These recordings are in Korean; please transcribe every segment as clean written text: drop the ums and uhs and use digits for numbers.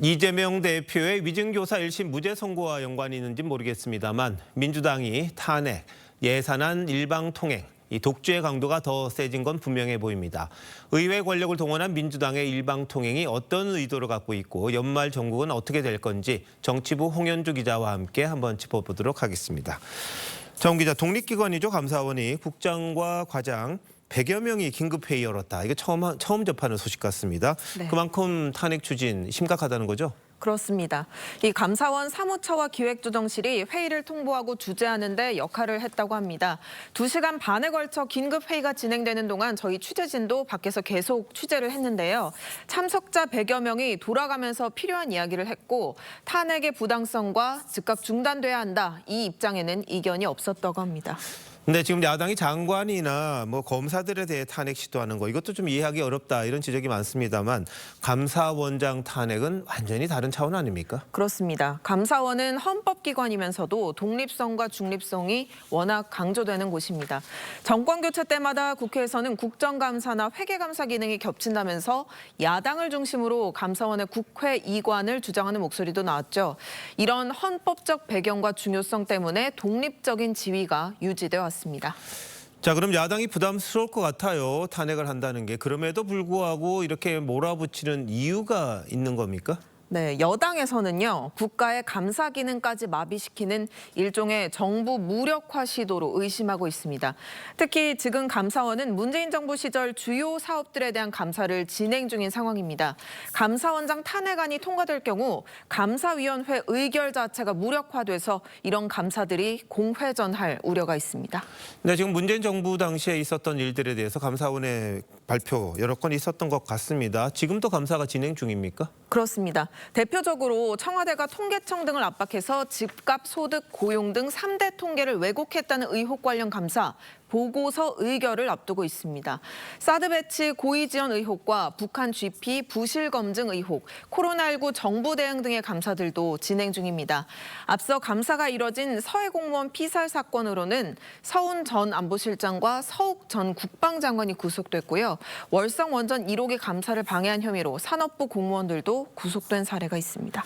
이재명 대표의 위증교사 1심 무죄 선고와 연관이 있는지 모르겠습니다만 민주당이 탄핵, 예산안 일방통행, 이 독주의 강도가 더 세진 건 분명해 보입니다. 의회 권력을 동원한 민주당의 일방통행이 어떤 의도를 갖고 있고 연말 정국은 어떻게 될 건지 정치부 홍현주 기자와 함께 한번 짚어보도록 하겠습니다. 정 기자, 독립기관이죠. 감사원이 국장과 과장 100여 명이 긴급회의 열었다. 이게 처음 접하는 소식 같습니다. 네. 그만큼 탄핵 추진 심각하다는 거죠? 그렇습니다. 이 감사원 사무처와 기획조정실이 회의를 통보하고 주재하는 데 역할을 했다고 합니다. 2시간 반에 걸쳐 긴급회의가 진행되는 동안 저희 취재진도 밖에서 계속 취재를 했는데요. 참석자 100여 명이 돌아가면서 필요한 이야기를 했고 탄핵의 부당성과 즉각 중단돼야 한다. 이 입장에는 이견이 없었다고 합니다. 근데 지금 야당이 장관이나 검사들에 대해 탄핵 시도하는 거 이것도 좀 이해하기 어렵다 이런 지적이 많습니다만 감사원장 탄핵은 완전히 다른 차원 아닙니까? 그렇습니다. 감사원은 헌법기관이면서도 독립성과 중립성이 워낙 강조되는 곳입니다. 정권 교체 때마다 국회에서는 국정감사나 회계감사 기능이 겹친다면서 야당을 중심으로 감사원의 국회 이관을 주장하는 목소리도 나왔죠. 이런 헌법적 배경과 중요성 때문에 독립적인 지위가 유지되어 왔습니다. 자, 그럼 야당이 부담스러울 것 같아요. 탄핵을 한다는 게. 그럼에도 불구하고 이렇게 몰아붙이는 이유가 있는 겁니까? 네, 여당에서는요, 국가의 감사 기능까지 마비시키는 일종의 정부 무력화 시도로 의심하고 있습니다. 특히 지금 감사원은 문재인 정부 시절 주요 사업들에 대한 감사를 진행 중인 상황입니다. 감사원장 탄핵안이 통과될 경우 감사위원회 의결 자체가 무력화돼서 이런 감사들이 공회전할 우려가 있습니다. 네, 지금 문재인 정부 당시에 있었던 일들에 대해서 감사원의 발표 여러 건 있었던 것 같습니다. 지금도 감사가 진행 중입니까? 그렇습니다. 대표적으로 청와대가 통계청 등을 압박해서 집값, 소득, 고용 등 3대 통계를 왜곡했다는 의혹 관련 감사, 보고서 의결을 앞두고 있습니다. 사드 배치 고의 지원 의혹과 북한 GP 부실 검증 의혹, 코로나19 정부 대응 등의 감사들도 진행 중입니다. 앞서 감사가 이뤄진 서해 공무원 피살 사건으로는 서훈 전 안보실장과 서욱 전 국방장관이 구속됐고요. 월성 원전 1호기 감사를 방해한 혐의로 산업부 공무원들도 구속된 사례가 있습니다.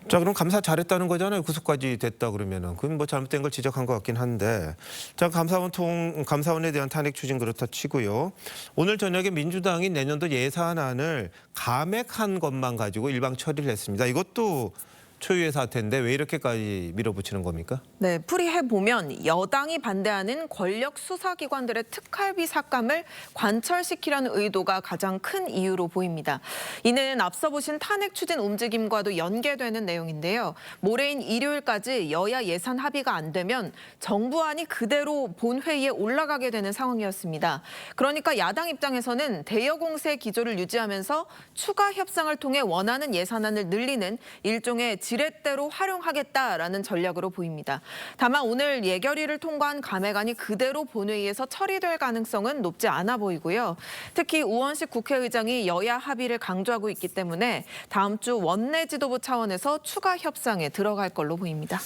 자, 그럼 감사 잘했다는 거잖아요. 구속까지 됐다 그러면은. 그건 잘못된 걸 지적한 것 같긴 한데. 자, 감사원에 대한 탄핵 추진 그렇다 치고요. 오늘 저녁에 민주당이 내년도 예산안을 감액한 것만 가지고 일방 처리를 했습니다. 이것도 초유의 사태인데 왜 이렇게까지 밀어붙이는 겁니까? 네, 풀이해보면 여당이 반대하는 권력 수사기관들의 특활비 삭감을 관철시키려는 의도가 가장 큰 이유로 보입니다. 이는 앞서 보신 탄핵 추진 움직임과도 연계되는 내용인데요. 모레인 일요일까지 여야 예산 합의가 안 되면 정부안이 그대로 본회의에 올라가게 되는 상황이었습니다. 그러니까 야당 입장에서는 대여 공세 기조를 유지하면서 추가 협상을 통해 원하는 예산안을 늘리는 일종의 지렛대로 활용하겠다라는 전략으로 보입니다. 다만 오늘 예결위를 통과한 감액안이 그대로 본회의에서 처리될 가능성은 높지 않아 보이고요. 특히 우원식 국회의장이 여야 합의를 강조하고 있기 때문에 다음 주 원내 지도부 차원에서 추가 협상에 들어갈 걸로 보입니다.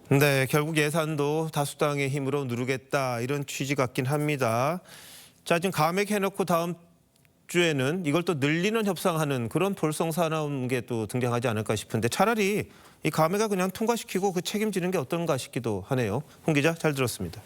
네, 결국 예산도 다수당의 힘으로 누르겠다 이런 취지 같긴 합니다. 자, 지금 감액해놓고 다음 주에는 이걸 또 늘리는 협상하는 그런 볼썽사 나온 게 또 등장하지 않을까 싶은데 차라리 이 감회가 그냥 통과시키고 그 책임지는 게 어떤가 싶기도 하네요. 홍 기자 잘 들었습니다.